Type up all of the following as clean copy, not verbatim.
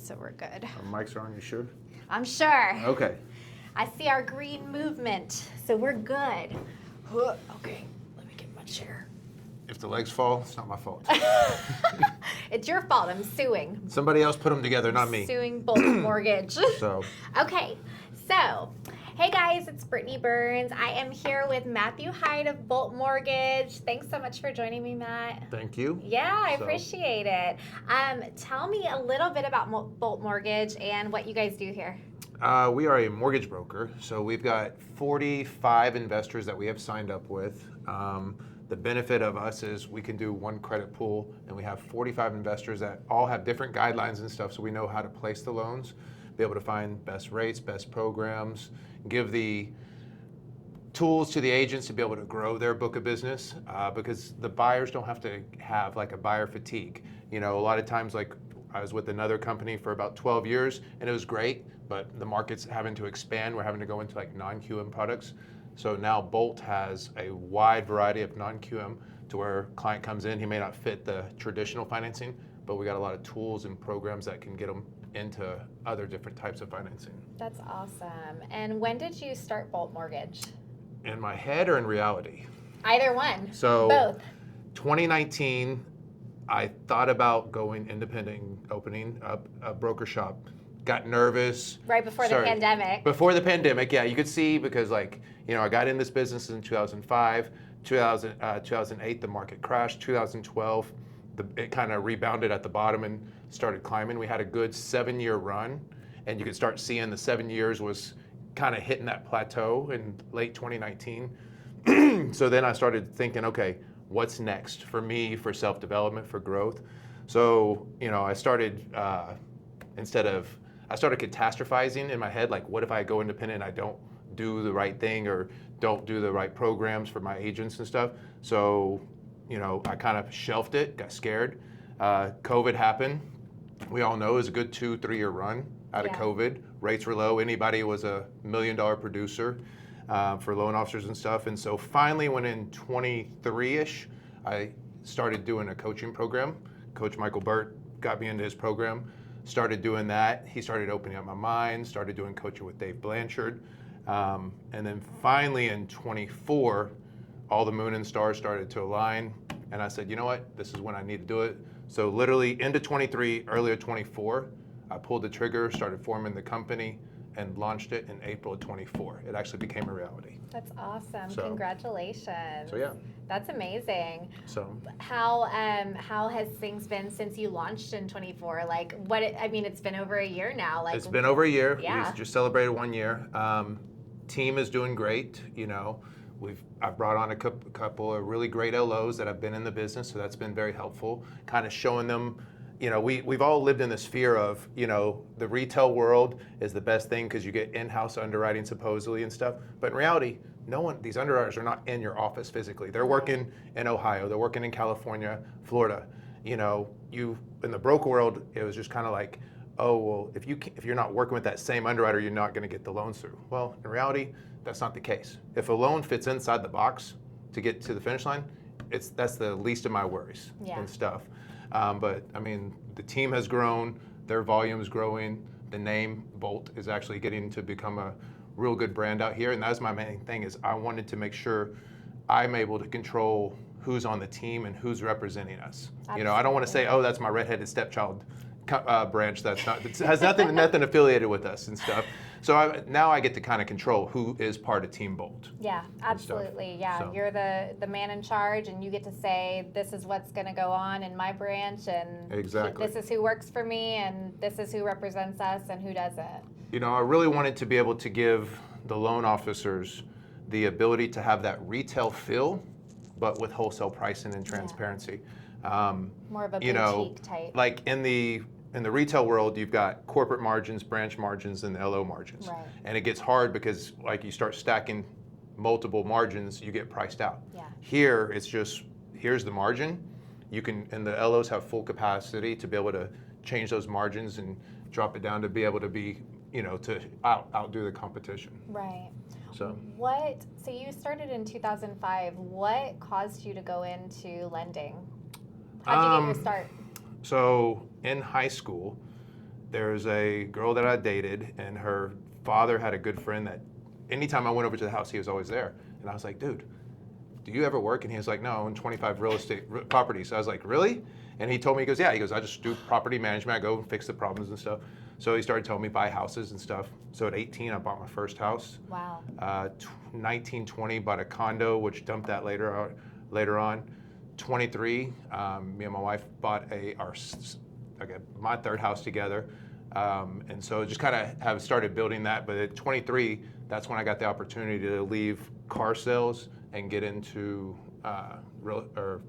so we're good. Our mics are on, you sure? I'm sure. Okay. I see our green movement, so we're good. Okay, let me get my chair. If the legs fall, it's not my fault. It's your fault. I'm suing. Somebody else put them together, not me. Suing Bolt Mortgage. So. Okay, so, hey guys, it's Brittany Burns. I am here with Matthew Hyde of Bolt Mortgage. Thanks so much for joining me, Matt. Thank you. Yeah, I appreciate it. Tell me a little bit about Bolt Mortgage and what you guys do here. We are a mortgage broker, so we've got 45 investors that we have signed up with. The benefit of us is we can do one credit pool, and we have 45 investors that all have different guidelines and stuff, so we know how to place the loans, be able to find best rates, best programs, give the tools to the agents to be able to grow their book of business, because the buyers don't have to have like a buyer fatigue. You know, a lot of times, like I was with another company for about 12 years, and it was great, but the market's having to expand. We're having to go into like non-QM products. So now Bolt has a wide variety of non-QM to where client comes in, he may not fit the traditional financing, but we got a lot of tools and programs that can get them into other different types of financing. That's awesome. And when did you start Bolt Mortgage? In my head or in reality? Either one. So both. 2019, I thought about going independent, opening up a broker shop. Got nervous. Right before the pandemic. Before the pandemic, yeah. You could see because, like, you know, I got in this business in 2005. 2008, the market crashed. 2012, it kind of rebounded at the bottom and started climbing. We had a good 7-year run, and you could start seeing the 7 years was kind of hitting that plateau in late 2019. So then I started thinking, okay, what's next for me, for self-development, for growth? So, you know, I started catastrophizing in my head, like, what if I go independent and I don't do the right thing or don't do the right programs for my agents and stuff? So, you know, I kind of shelved it, got scared. COVID happened. We all know it was a good 2-3 year run out of COVID. Rates were low. Anybody was a $1 million producer for loan officers and stuff. And so finally, when in 23-ish, I started doing a coaching program. Coach Michael Burt got me into his program. Started doing that. He started opening up my mind, started doing coaching with Dave Blanchard. And then finally in 24, all the moon and stars started to align. And I said, you know what? This is when I need to do it. So literally into 23, earlier 24, I pulled the trigger, started forming the company, and launched it in April of 24. It actually became a reality. That's awesome. So, congratulations. So yeah. That's amazing. So how has things been since you launched in 24? Like it's been over a year now. Like, it's been over a year. Yeah. We just celebrated 1 year. Team is doing great. You know, I've brought on a couple of really great LOs that have been in the business, so that's been very helpful. Kind of showing them. You know, we've all lived in this fear of, you know, the retail world is the best thing because you get in-house underwriting supposedly and stuff. But in reality, these underwriters are not in your office physically. They're working in Ohio, they're working in California, Florida. You know, in the broker world, it was just kind of like, oh, well, if you're not working with that same underwriter, you're not going to get the loans through. Well, in reality, that's not the case. If a loan fits inside the box to get to the finish line, that's the least of my worries and stuff. But I mean, the team has grown, their volume is growing, the name Bolt is actually getting to become a real good brand out here, and that's my main thing is I wanted to make sure I'm able to control who's on the team and who's representing us. Absolutely. You know, I don't want to say, oh, that's my redheaded stepchild branch. That's not, it has nothing affiliated with us and stuff. So now I get to kind of control who is part of Team Bolt. Yeah, absolutely. Yeah, so. You're the man in charge, and you get to say, this is what's going to go on in my branch, and exactly. This is who works for me, and this is who represents us, and who doesn't. You know, I really wanted to be able to give the loan officers the ability to have that retail feel, but with wholesale pricing and transparency. More of a boutique type. Like in the retail world, you've got corporate margins, branch margins, and the LO margins. Right. And it gets hard because like you start stacking multiple margins, you get priced out. Yeah. Here, it's just, here's the margin. You can, and the LOs have full capacity to be able to change those margins and drop it down to be able to be, you know, to outdo the competition. Right. So you started in 2005. What caused you to go into lending? How did you get your start? So in high school, there's a girl that I dated, and her father had a good friend that anytime I went over to the house, he was always there. And I was like, dude, do you ever work? And he was like, no, I own 25 real estate properties. I was like, really? And he told me, he goes, yeah. He goes, I just do property management. I go and fix the problems and stuff. So he started telling me buy houses and stuff. So at 18, I bought my first house. Wow. 19, 20, bought a condo, which dumped that later on. 23, me and my wife bought my third house together. And so just kind of have started building that. But at 23, that's when I got the opportunity to leave car sales and get into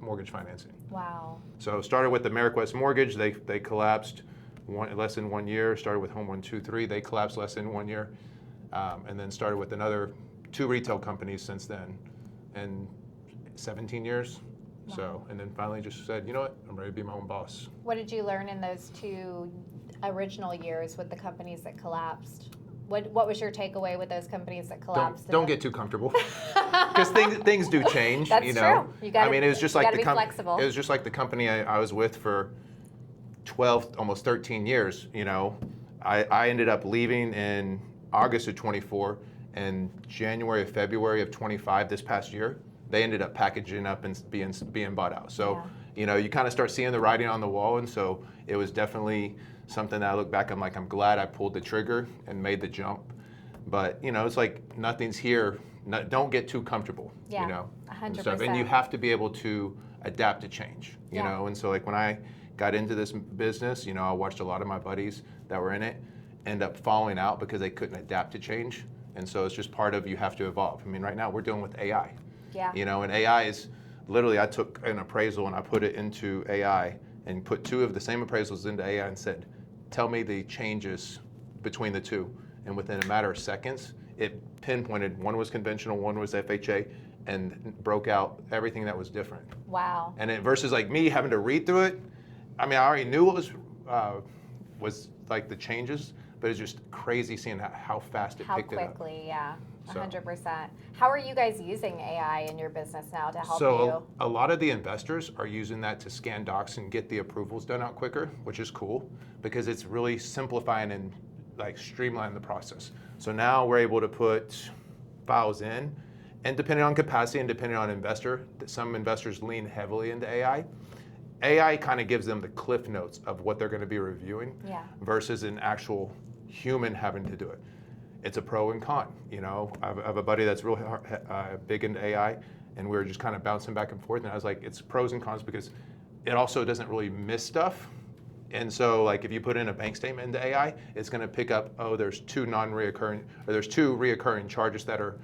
mortgage financing. Wow. So started with AmeriQuest Mortgage. They collapsed less than 1 year. Started with Home 123. They collapsed less than 1 year. And then started with another 2 retail companies since then, and 17 years. Wow. So, and then finally just said, you know what, I'm ready to be my own boss. What did you learn in those 2 original years with the companies that collapsed? What was your takeaway with those companies that collapsed? Don't get too comfortable, because things do change. That's you know? true. You gotta, I mean, it was just like be flexible. It was just like the company I was with for 12, almost 13 years. You know, I ended up leaving in August of 24, and January, February of 25 this past year, they ended up packaging up and being bought out. So, Yeah. you know, you kind of start seeing the writing on the wall, and so it was definitely something that I look back, I'm glad I pulled the trigger and made the jump. But, you know, it's like nothing's here. Don't get too comfortable, Yeah, you know, 100%. and stuff. And you have to be able to adapt to change, you know. And so like when I got into this business, you know, I watched a lot of my buddies that were in it end up falling out because they couldn't adapt to change. And so it's just part of, you have to evolve. I mean, right now we're dealing with AI. Yeah. You know, and AI is literally, I took an appraisal and I put it into AI and put 2 of the same appraisals into AI and said, tell me the changes between the 2. And within a matter of seconds, it pinpointed, one was conventional, one was FHA, and broke out everything that was different. Wow. And it, versus like me having to read through it, I mean, I already knew what was like the changes, but it's just crazy seeing how fast it picked it up. How quickly, yeah. So. 100%. How are you guys using AI in your business now to help you? So a lot of the investors are using that to scan docs and get the approvals done out quicker, which is cool because it's really simplifying and like streamlining the process. So now we're able to put files in, and depending on capacity and depending on investor, some investors lean heavily into AI. AI kind of gives them the cliff notes of what they're going to be reviewing versus an actual human having to do it. It's a pro and con, you know. I have a buddy that's real big into AI, and we were just kind of bouncing back and forth, and I was like, it's pros and cons because it also doesn't really miss stuff. And so like if you put in a bank statement into AI, it's gonna pick up, oh, there's 2 non-reoccurring, or there's 2 reoccurring charges that are,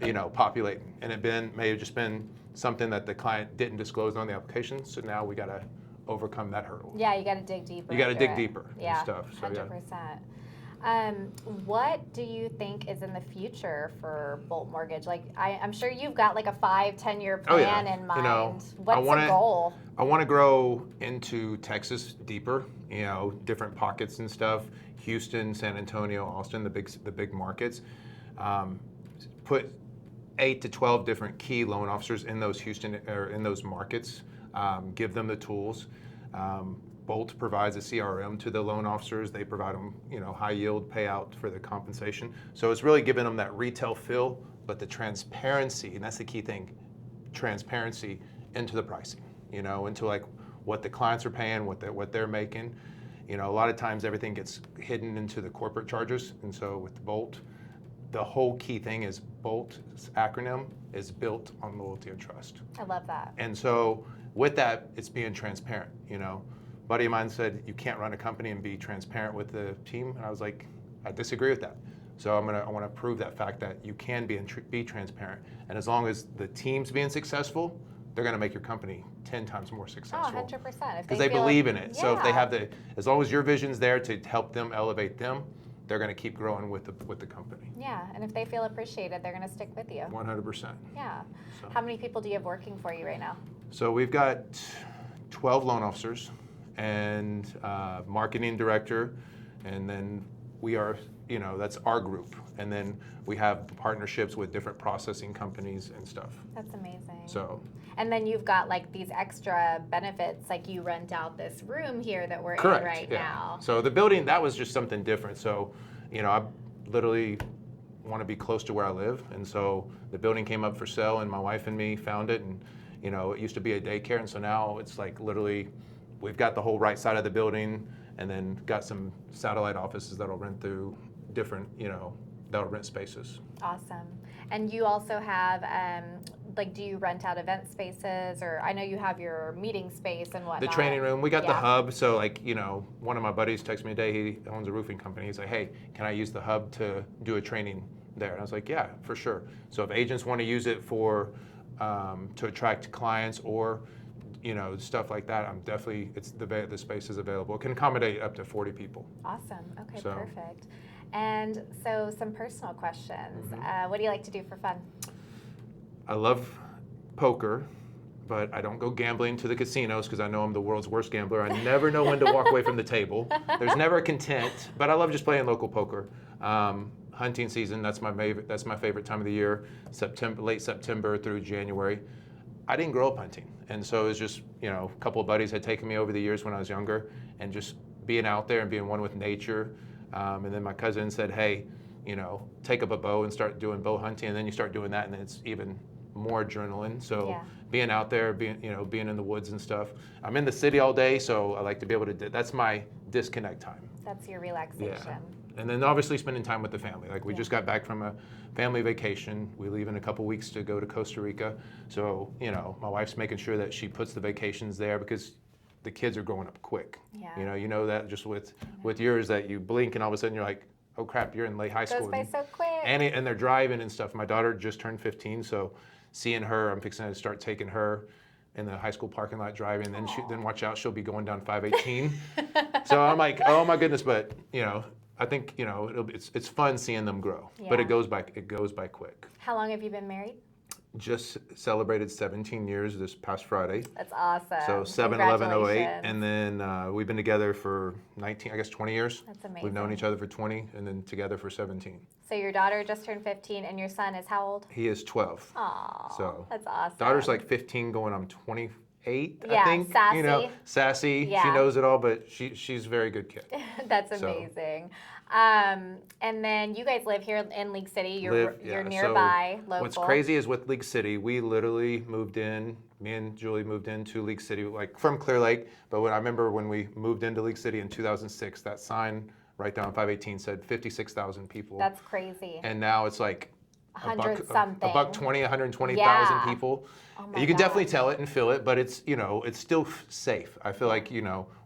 you know, populating. And it may have just been something that the client didn't disclose on the application, so now we gotta overcome that hurdle. Yeah, you gotta dig deeper. You gotta dig deeper and stuff. So 100%. What do you think is in the future for Bolt Mortgage? Like, I'm sure you've got like a 5-10 year plan in mind. You know, what's the goal? I want to grow into Texas deeper. You know, different pockets and stuff. Houston, San Antonio, Austin, the big markets. Put 8 to 12 different key loan officers in those Houston or in those markets. Give them the tools. Bolt provides a CRM to the loan officers. They provide them, you know, high yield payout for the compensation. So it's really giving them that retail feel, but the transparency, and that's the key thing, transparency into the pricing, you know, into like what the clients are paying, what they're making. You know, a lot of times everything gets hidden into the corporate charges, and so with Bolt, the whole key thing is Bolt's acronym is built on loyalty and trust. I love that. And so with that, it's being transparent, you know. A buddy of mine said, you can't run a company and be transparent with the team. And I was like, I disagree with that. So I want to prove that fact that you can be transparent. And as long as the team's being successful, they're going to make your company 10 times more successful. Oh, 100%. Because they believe in it. Yeah. So if they have as long as your vision's there to help them elevate them, they're going to keep growing with the company. Yeah, and if they feel appreciated, they're going to stick with you. 100%. Yeah. So. How many people do you have working for you right now? So we've got 12 loan officers and marketing director, and then we are that's our group. And then we have partnerships with different processing companies and stuff. That's amazing. So. And then you've got like these extra benefits, like you rent out this room here that we're Correct, in right now. So the building, that was just something different. So, I literally want to be close to where I live. And so the building came up for sale and my wife and me found it. And, it used to be a daycare. And so now it's like literally, we've got the whole right side of the building and then got some satellite offices that'll rent through different, that'll rent spaces. Awesome. And you also have, do you rent out event spaces, or I know you have your meeting space and whatnot. The training room, we got the hub. So one of my buddies texted me today, he owns a roofing company. He's like, hey, can I use the hub to do a training there? And I was like, yeah, for sure. So if agents want to use it for, to attract clients or, stuff like that, I'm definitely, the space is available. It can accommodate up to 40 people. Awesome. Okay, perfect. And so some personal questions. Mm-hmm. What do you like to do for fun? I love poker, but I don't go gambling to the casinos because I know I'm the world's worst gambler. I never know when to walk away from the table. There's never a content, but I love just playing local poker. Hunting season, that's my favorite time of the year, late September through January. I didn't grow up hunting, and so it was just, a couple of buddies had taken me over the years when I was younger, and just being out there and being one with nature. And then my cousin said, hey, take up a bow and start doing bow hunting, and then you start doing that, and then it's even more adrenaline. So being out there, being in the woods and stuff. I'm in the city all day, so I like to be able to. That's my disconnect time. That's your relaxation. Yeah. And then obviously spending time with the family. Like we just got back from a family vacation. We leave in a couple weeks to go to Costa Rica. So, my wife's making sure that she puts the vacations there because the kids are growing up quick. Yeah. You know that just with yours that you blink and all of a sudden you're like, oh crap, you're in late high school. Goes by so quick. And they're driving and stuff. My daughter just turned 15, so seeing her, I'm fixing to start taking her in the high school parking lot driving. Then watch out, she'll be going down 518. So I'm like, oh my goodness, but I think it's fun seeing them grow, but it goes by quick. How long have you been married? Just celebrated 17 years this past Friday. That's awesome. So 7/11/08, and then we've been together for 20 years. That's amazing. We've known each other for 20, and then together for 17. So your daughter just turned 15, and your son is how old? He is 12. Aww, so that's awesome. Daughter's like 15, going on 28. Yeah, I think. sassy. Sassy. Yeah. She knows it all, but she's a very good kid. That's amazing. And then you guys live here in League City. You're nearby, so local. What's crazy is with League City, we literally moved in. Me and Julie moved into League City, like from Clear Lake. But I remember when we moved into League City in 2006, that sign right down 518 said 56,000 people. That's crazy. And now it's like $100-something. $120,000, 120,000 Yeah. people. Oh my You can God. definitely tell it and feel it, but it's it's still safe. I feel like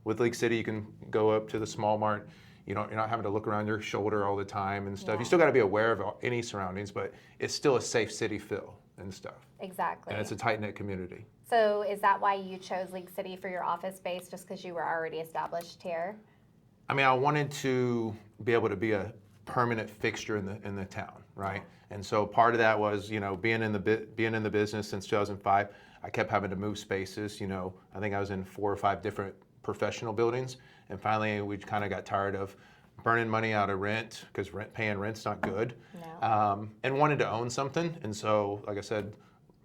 with League City, you can go up to the small mart. You're not having to look around your shoulder all the time and stuff. Yeah. You still got to be aware of any surroundings, but it's still a safe city feel and stuff. Exactly. And it's a tight-knit community. So is that why you chose League City for your office space, just because you were already established here? I mean, I wanted to be able to be a permanent fixture in the town, right? And so part of that was, being in the business since 2005. I kept having to move spaces. I think I was in 4 or 5 different professional buildings, and finally we kind of got tired of burning money out of rent because paying rent's not good. No. And wanted to own something. And so, like I said,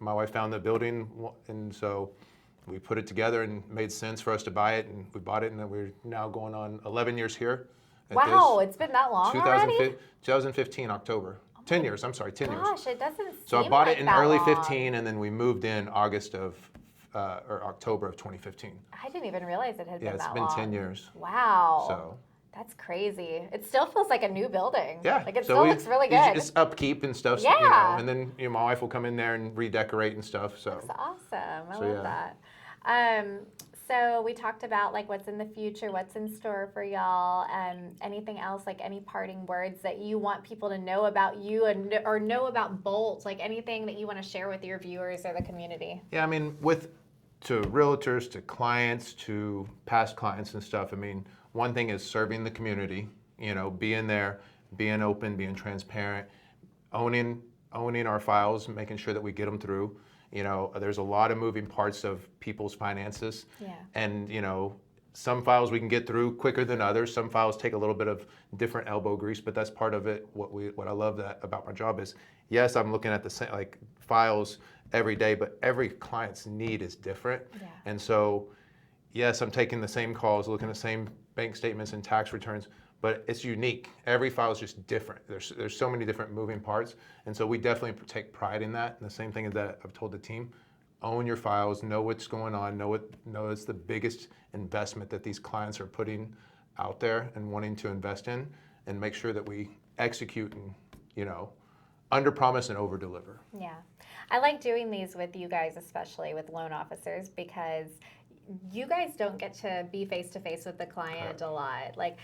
my wife found the building, and so we put it together and made sense for us to buy it, and we bought it, and then we're now going on 11 years here. Wow, it's been that long already? 2015, October. 10 years, I'm sorry, 10 years. Gosh, it doesn't seem So I bought like it in that early long. 15, and then we moved in October of 2015. I didn't even realize it had Yeah, been it's that been long. 10 years. Wow. So. That's crazy. It still feels like a new building. Yeah. Like it still looks really good. It's upkeep and stuff. Yeah. And then my wife will come in there and redecorate and stuff. So. That's awesome. I So, love that. So we talked about like what's in the future, what's in store for y'all. Anything else, like any parting words that you want people to know about you or know about Bolt, like anything that you want to share with your viewers or the community? Yeah, I mean, to realtors, to clients, to past clients and stuff. I mean, one thing is serving the community. Being there, being open, being transparent, owning our files, making sure that we get them through. 'Cause, there's a lot of moving parts of people's finances. Yeah. And, some files we can get through quicker than others. Some files take a little bit of different elbow grease, but that's part of it. What I love about my job is, yes, I'm looking at the same like files every day, but every client's need is different. Yeah. And so, yes, I'm taking the same calls, looking at the same bank statements and tax returns, but it's unique. Every file is just different. There's so many different moving parts, and so we definitely take pride in that. And the same thing is that I've told the team, own your files, know what's going on, know it's the biggest investment that these clients are putting out there and wanting to invest in, and make sure that we execute and, you know, under promise and over deliver. Yeah. I like doing these with you guys, especially with loan officers, because you guys don't get to be face to face with the client a lot. Like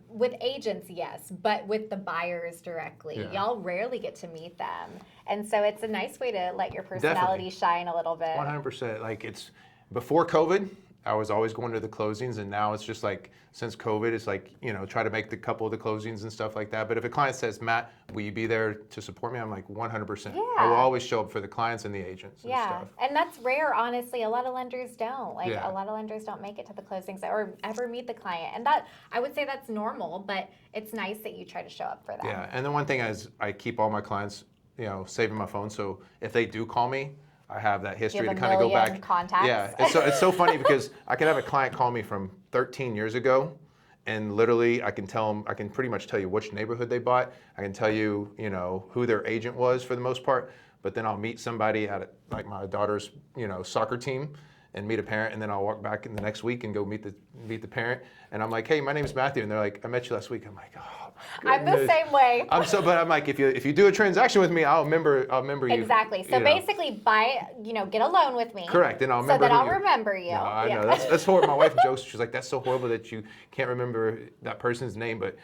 with agents, yes, but with the buyers directly, y'all rarely get to meet them. And so it's a nice way to let your personality shine a little bit. 100%. Like, it's before COVID, I was always going to the closings, and now it's just like, since COVID, it's like, you know, try to make the couple of the closings and stuff like that. But if a client says, Matt, will you be there to support me? I'm like, 100%. Yeah. I will always show up for the clients and the agents and stuff. And that's rare, honestly. A lot of lenders don't. Like, a lot of lenders don't make it to the closings or ever meet the client. And that, I would say that's normal, but it's nice that you try to show up for them. Yeah, and the one thing is, I keep all my clients, you know, saving my phone. So if they do call me, I have that history to kind of go back. Contacts. Yeah, it's so funny because I can have a client call me from 13 years ago, and literally I can tell them, I can pretty much tell you which neighborhood they bought. I can tell you, you know, who their agent was for the most part. But then I'll meet somebody at like my daughter's, you know, soccer team, and meet a parent, and then I'll walk back in the next week and go meet the parent, and I'm like, hey, my name is Matthew, and they're like, I met you last week. I'm like, oh my goodness. I'm the same way. But I'm like, if you do a transaction with me, I'll remember you. Exactly. So basically, get a loan with me. Correct, and I'll remember. So that I'll remember you. No, I know that's horrible. My wife jokes. She's like, that's so horrible that you can't remember that person's name, but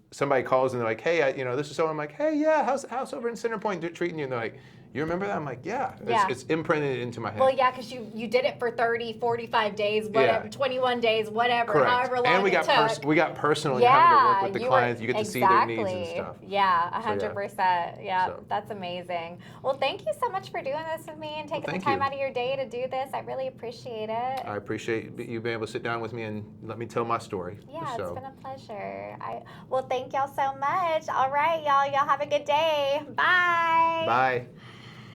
somebody calls and they're like, hey, this is so. I'm like, hey, yeah, how's the house over in Center Point treating you? And they're like, you remember that? I'm like, yeah. It's imprinted into my head. Well, yeah, because you did it for 30, 45 days, whatever, 21 days, whatever, correct. However long and we it got took. we got personal and having to work with the clients. You get to see their needs and stuff. Yeah, 100%. Yeah, that's amazing. Well, thank you so much for doing this with me and taking the time out of your day to do this. I really appreciate it. I appreciate you being able to sit down with me and let me tell my story. Yeah, it's been a pleasure. Well, thank y'all so much. All right, y'all have a good day. Bye. Bye.